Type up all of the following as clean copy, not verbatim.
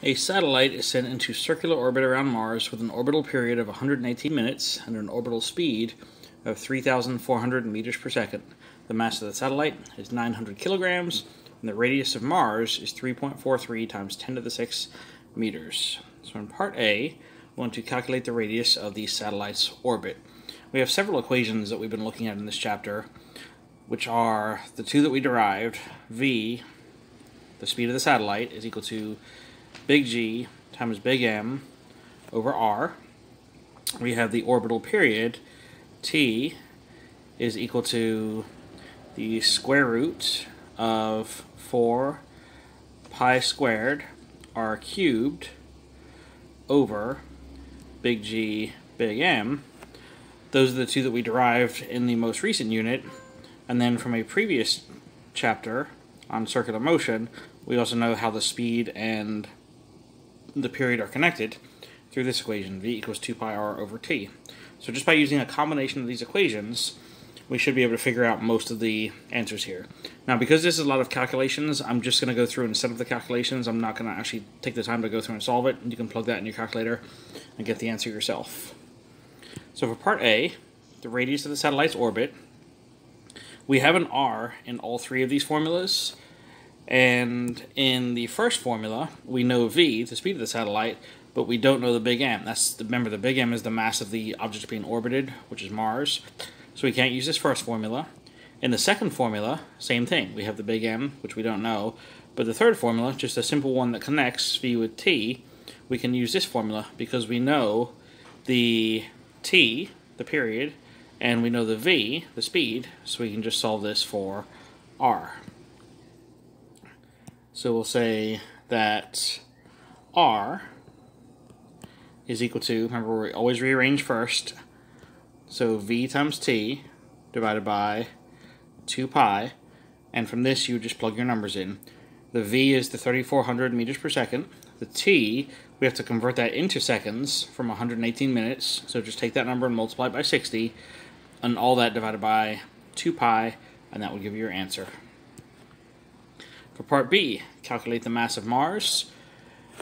A satellite is sent into circular orbit around Mars with an orbital period of 118 minutes and an orbital speed of 3,400 meters per second. The mass of the satellite is 900 kilograms, and the radius of Mars is 3.43 times 10 to the 6 meters. So in part A, we want to calculate the radius of the satellite's orbit. We have several equations that we've been looking at in this chapter, which are the two that we derived. V, the speed of the satellite, is equal to big G times big M over R. We have the orbital period, T, is equal to the square root of 4 pi squared R cubed over big G big M. Those are the two that we derived in the most recent unit. And then from a previous chapter on circular motion, we also know how the speed and the period are connected through this equation, V equals 2 pi R over T. So just by using a combination of these equations, we should be able to figure out most of the answers here. Now, because this is a lot of calculations, I'm just going to go through and set up the calculations. I'm not going to actually take the time to go through and solve it. You can plug that in your calculator and get the answer yourself. So for part A, the radius of the satellite's orbit, we have an R in all three of these formulas. And in the first formula, we know V, the speed of the satellite, but we don't know the big M. Remember, the big M is the mass of the object being orbited, which is Mars. So we can't use this first formula. In the second formula, same thing. We have the big M, which we don't know. But the third formula, just a simple one that connects V with T, we can use this formula because we know the T, the period, and we know the V, the speed, so we can just solve this for R. So we'll say that R is equal to, remember we always rearrange first, so V times T divided by 2 pi, and from this you just plug your numbers in. The V is the 3,400 meters per second. The T, we have to convert that into seconds from 118 minutes, so just take that number and multiply it by 60, and all that divided by 2 pi, and that will give you your answer. For part B, calculate the mass of Mars.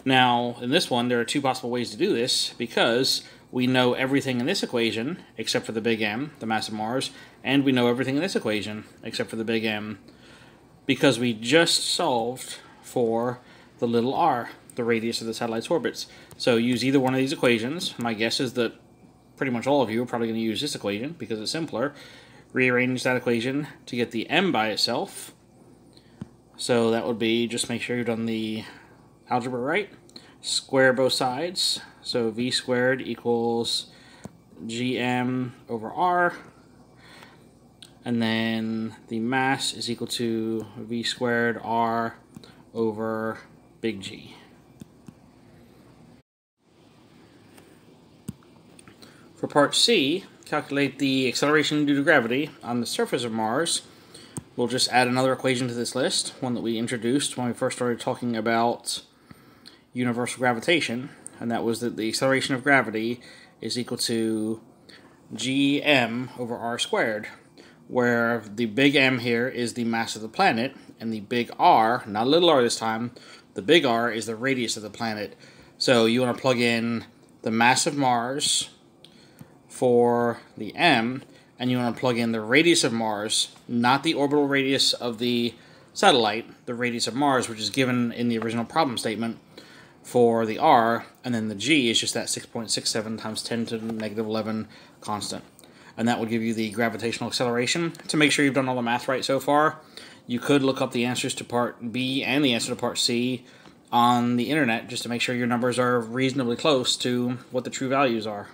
Now, in this one, there are two possible ways to do this because we know everything in this equation except for the big M, the mass of Mars, and we know everything in this equation except for the big M because we just solved for the little r, the radius of the satellite's orbits. So use either one of these equations. My guess is that pretty much all of you are probably going to use this equation because it's simpler. Rearrange that equation to get the M by itself. So that would be, just make sure you've done the algebra right. Square both sides. So V squared equals GM over R. And then the mass is equal to V squared R over big G. For part C, calculate the acceleration due to gravity on the surface of Mars. We'll just add another equation to this list, one that we introduced when we first started talking about universal gravitation, and that was that the acceleration of gravity is equal to gm over r squared, where the big M here is the mass of the planet, and the big R, not little r this time, the big R is the radius of the planet. So you want to plug in the mass of Mars for the M, and you want to plug in the radius of Mars, not the orbital radius of the satellite, the radius of Mars, which is given in the original problem statement for the R, and then the G is just that 6.67 times 10 to the negative 11 constant. And that will give you the gravitational acceleration. To make sure you've done all the math right so far, you could look up the answers to part B and the answer to part C on the internet just to make sure your numbers are reasonably close to what the true values are.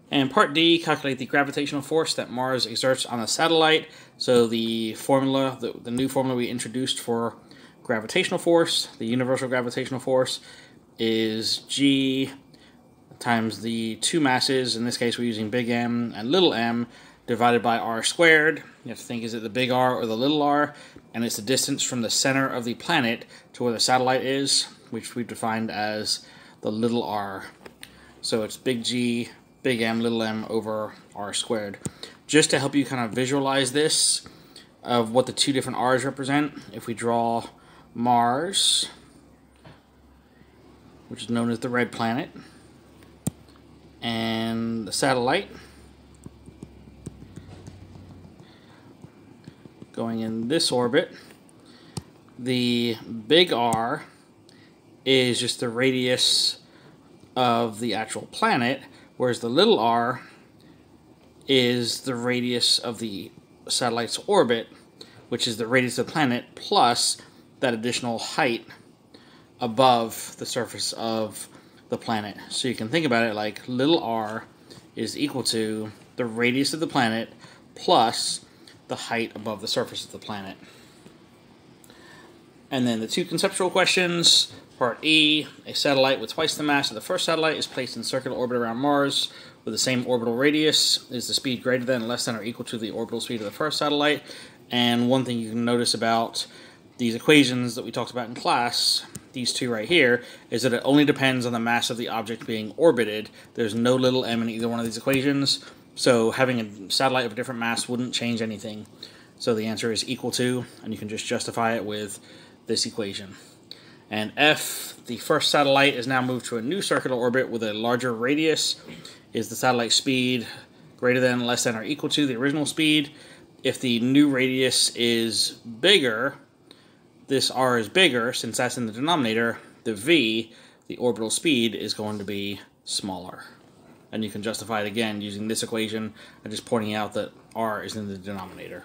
And part D, calculate the gravitational force that Mars exerts on a satellite. So the formula, the new formula we introduced for gravitational force, the universal gravitational force, is G times the two masses. In this case, we're using big M and little m, divided by r squared. You have to think, is it the big R or the little r? And it's the distance from the center of the planet to where the satellite is, which we've defined as the little r. So it's big G, big M, little m over r squared. Just to help you kind of visualize this, of what the two different r's represent, if we draw Mars which is known as the red planet, and the satellite going in this orbit. The big R is just the radius of the actual planet, whereas the little r is the radius of the satellite's orbit, which is the radius of the planet plus that additional height above the surface of the planet. So you can think about it like little r is equal to the radius of the planet plus the height above the surface of the planet. And then the two conceptual questions. Part E, a satellite with twice the mass of the first satellite is placed in circular orbit around Mars with the same orbital radius. Is the speed greater than, less than, or equal to the orbital speed of the first satellite? And one thing you can notice about these equations that we talked about in class, these two right here, is that it only depends on the mass of the object being orbited. There's no little m in either one of these equations, so having a satellite of a different mass wouldn't change anything. So the answer is equal to, and you can just justify it with this equation. And F, the first satellite is now moved to a new circular orbit with a larger radius. Is the satellite speed greater than, less than, or equal to the original speed? If the new radius is bigger, this r is bigger, since that's in the denominator, the v, the orbital speed, is going to be smaller. And you can justify it again using this equation and just pointing out that r is in the denominator.